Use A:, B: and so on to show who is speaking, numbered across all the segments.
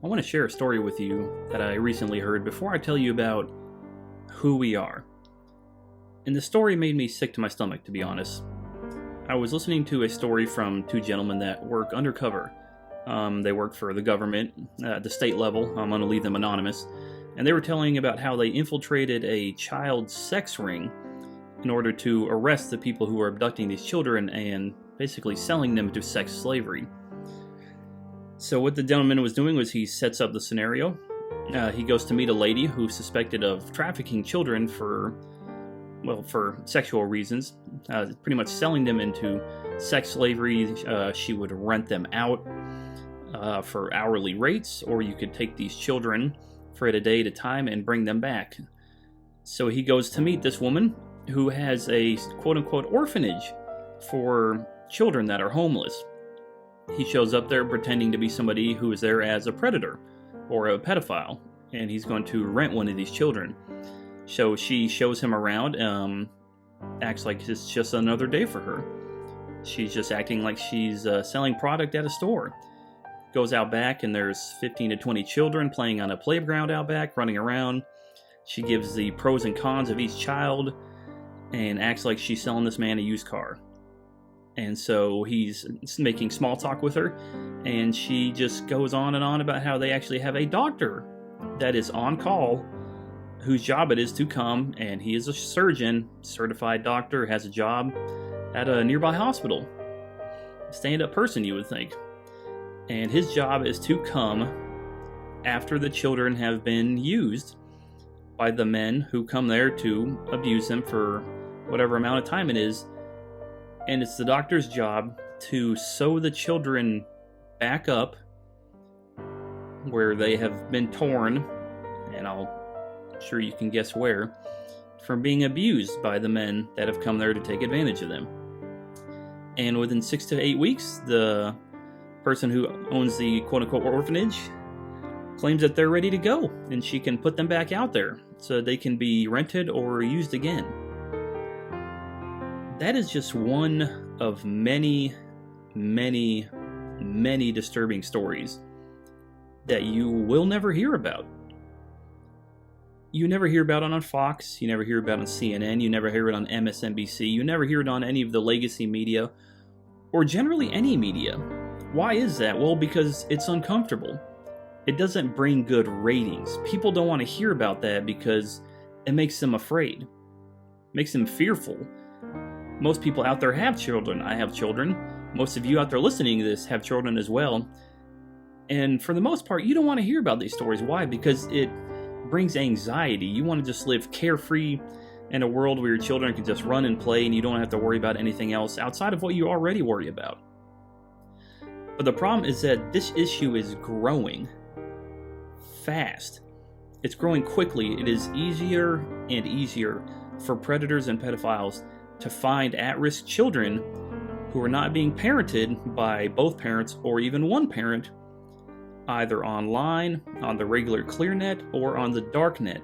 A: I want to share a story with you that I recently heard before I tell you about who we are. And the story made me sick to my stomach, to be honest. I was listening to a story from two gentlemen that work undercover. They work for the government at the state level. I'm going to leave them anonymous. And they were telling about how they infiltrated a child sex ring in order to arrest the people who were abducting these children and basically selling them to sex slavery. So what the gentleman was doing was he sets up the scenario. He goes to meet a lady who's suspected of trafficking children for sexual reasons, pretty much selling them into sex slavery. She would rent them out for hourly rates, or you could take these children for a day at a time and bring them back. So he goes to meet this woman who has a quote-unquote orphanage for children that are homeless. He shows up there pretending to be somebody who is there as a predator or a pedophile, and he's going to rent one of these children. So she shows him around, acts like it's just another day for her. She's just acting like she's selling product at a store. Goes out back and there's 15 to 20 children playing on a playground out back, running around. She gives the pros and cons of each child and acts like she's selling this man a used car. And so he's making small talk with her, and she just goes on and on about how they actually have a doctor that is on call, whose job it is to come, and he is a surgeon, certified doctor, has a job at a nearby hospital. Stand-up person, you would think. And his job is to come after the children have been used by the men who come there to abuse them for whatever amount of time it is. And it's the doctor's job to sew the children back up where they have been torn, and I'm sure you can guess where, from being abused by the men that have come there to take advantage of them. And within 6 to 8 weeks, the person who owns the quote-unquote orphanage claims that they're ready to go, and she can put them back out there so they can be rented or used again. That is just one of many, many, many disturbing stories that you will never hear about. You never hear about it on Fox, you never hear about it on CNN, you never hear it on MSNBC, you never hear it on any of the legacy media, or generally any media. Why is that? Well, because it's uncomfortable. It doesn't bring good ratings. People don't want to hear about that because it makes them afraid, makes them fearful. Most people out there have children. I have children. Most of you out there listening to this have children as well. And for the most part, you don't want to hear about these stories. Why? Because it brings anxiety. You want to just live carefree in a world where your children can just run and play and you don't have to worry about anything else outside of what you already worry about. But the problem is that this issue is growing fast. It's growing quickly. It is easier and easier for predators and pedophiles to find at-risk children who are not being parented by both parents or even one parent, either online, on the regular ClearNet, or on the darknet.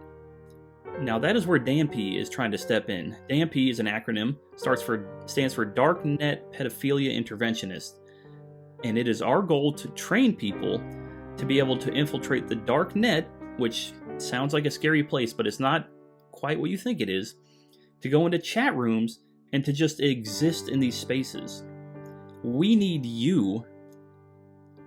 A: Now that is where Danpi is trying to step in. Danpi is an acronym, stands for Darknet Pedophilia Interventionist, and it is our goal to train people to be able to infiltrate the darknet, which sounds like a scary place, but it's not quite what you think it is, to go into chat rooms and to just exist in these spaces. We need you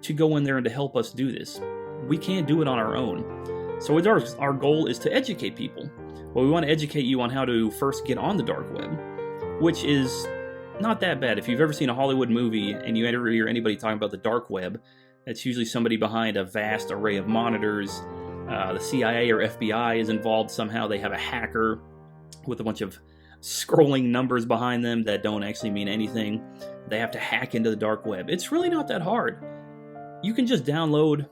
A: to go in there and to help us do this. We can't do it on our own. So our goal is to educate people. Well, we want to educate you on how to first get on the dark web, which is not that bad. If you've ever seen a Hollywood movie and you ever hear anybody talking about the dark web, that's usually somebody behind a vast array of monitors. The CIA or FBI is involved somehow. They have a hacker with a bunch of scrolling numbers behind them that don't actually mean anything. They have to hack into the dark web. It's really not that hard. You can just download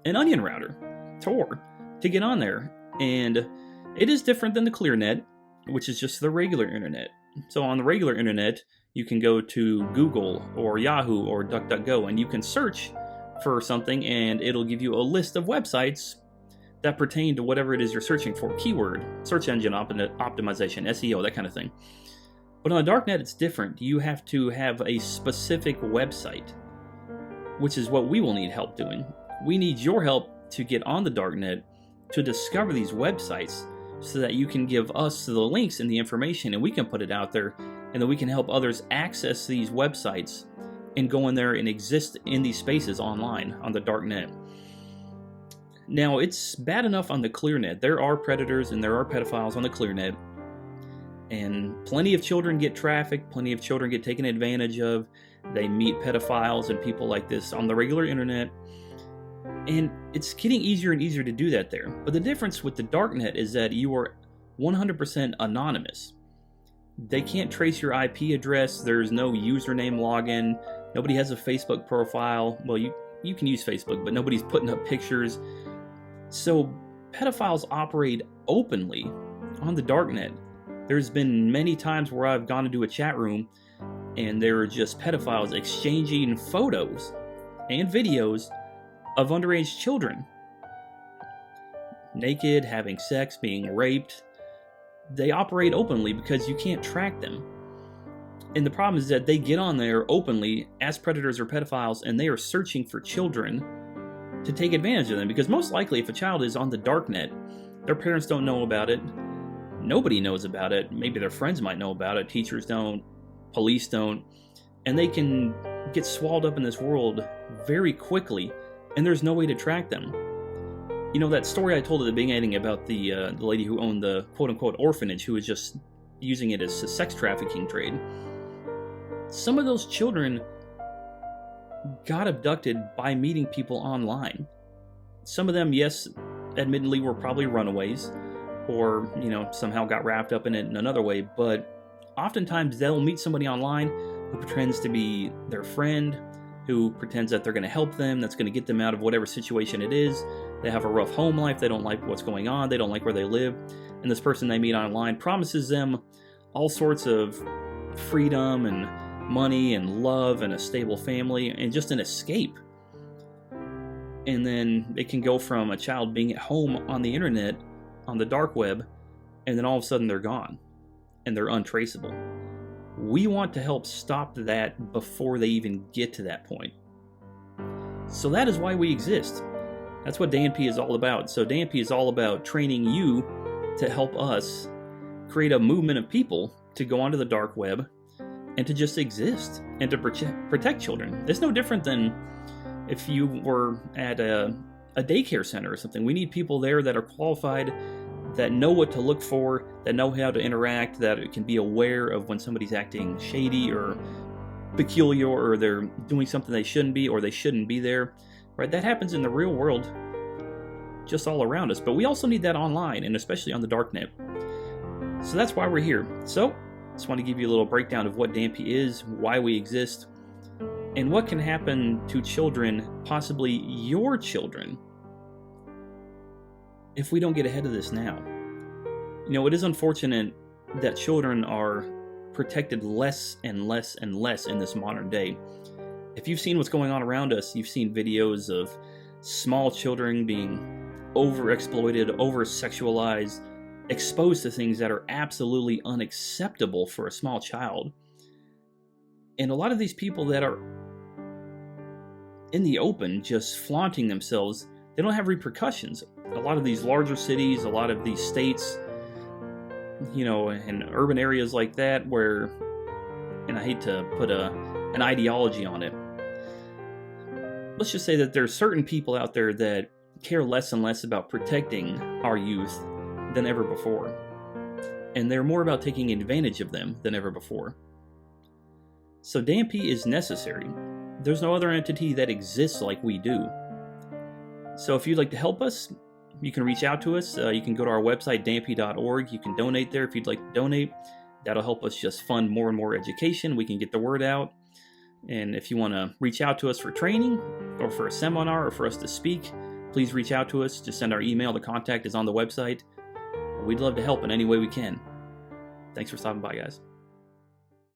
A: an onion router, Tor, to get on there. And it is different than the ClearNet, which is just the regular internet. So on the regular internet, you can go to Google or Yahoo or DuckDuckGo and you can search for something and it'll give you a list of websites that pertain to whatever it is you're searching for. Keyword, search engine optimization, SEO, that kind of thing. But on the darknet, it's different. You have to have a specific website, which is what we will need help doing. We need your help to get on the darknet to discover these websites so that you can give us the links and the information and we can put it out there, and then we can help others access these websites and go in there and exist in these spaces online on the darknet. Now, it's bad enough on the clearnet. There are predators and there are pedophiles on the clearnet, and plenty of children get trafficked, plenty of children get taken advantage of. They meet pedophiles and people like this on the regular internet, and it's getting easier and easier to do that there. But the difference with the darknet is that you are 100% anonymous. They can't trace your IP address. There's no username login. Nobody has a Facebook profile. Well, you can use Facebook, but nobody's putting up pictures. So pedophiles operate openly on the darknet. There's been many times where I've gone into a chat room and there are just pedophiles exchanging photos and videos of underage children. Naked, having sex, being raped. They operate openly because you can't track them. And the problem is that they get on there openly as predators or pedophiles, and they are searching for children to take advantage of them. Because most likely, if a child is on the darknet, their parents don't know about it. Nobody knows about it. Maybe their friends might know about it. Teachers don't. Police don't. And they can get swallowed up in this world very quickly, and there's no way to track them. You know, that story I told at the beginning about the lady who owned the quote-unquote orphanage, who was just using it as a sex trafficking trade. Some of those children got abducted by meeting people online. Some of them, yes, admittedly were probably runaways, or, you know, somehow got wrapped up in it in another way, but oftentimes they'll meet somebody online who pretends to be their friend, who pretends that they're going to help them, that's going to get them out of whatever situation it is. They have a rough home life, they don't like what's going on, they don't like where they live, and this person they meet online promises them all sorts of freedom and money and love and a stable family and just an escape. And then it can go from a child being at home on the internet, on the dark web, and then all of a sudden they're gone and they're untraceable. We want to help stop that before they even get to that point. So that is why we exist. That's what Danpi is all about. So Danpi is all about training you to help us create a movement of people to go onto the dark web and to just exist and to protect children. It's no different than if you were at a daycare center or something. We need people there that are qualified, that know what to look for, that know how to interact, that can be aware of when somebody's acting shady or peculiar, or they're doing something they shouldn't be, or they shouldn't be there. Right? That happens in the real world, just all around us. But we also need that online, and especially on the darknet. So that's why we're here. So, just want to give you a little breakdown of what Danpi is, why we exist, and what can happen to children, possibly your children, if we don't get ahead of this now. You know, it is unfortunate that children are protected less and less and less in this modern day. If you've seen what's going on around us, you've seen videos of small children being overexploited, over-sexualized, exposed to things that are absolutely unacceptable for a small child. And a lot of these people that are in the open, just flaunting themselves, they don't have repercussions. A lot of these larger cities, a lot of these states, you know, in urban areas like that where, and I hate to put an ideology on it, let's just say that there's certain people out there that care less and less about protecting our youth than ever before. And they're more about taking advantage of them than ever before. So Danpi is necessary. There's no other entity that exists like we do. So if you'd like to help us, you can reach out to us. You can go to our website, danpi.org. You can donate there if you'd like to donate. That'll help us just fund more and more education. We can get the word out. And if you want to reach out to us for training or for a seminar or for us to speak, please reach out to us. Just send our email. The contact is on the website. We'd love to help in any way we can. Thanks for stopping by, guys.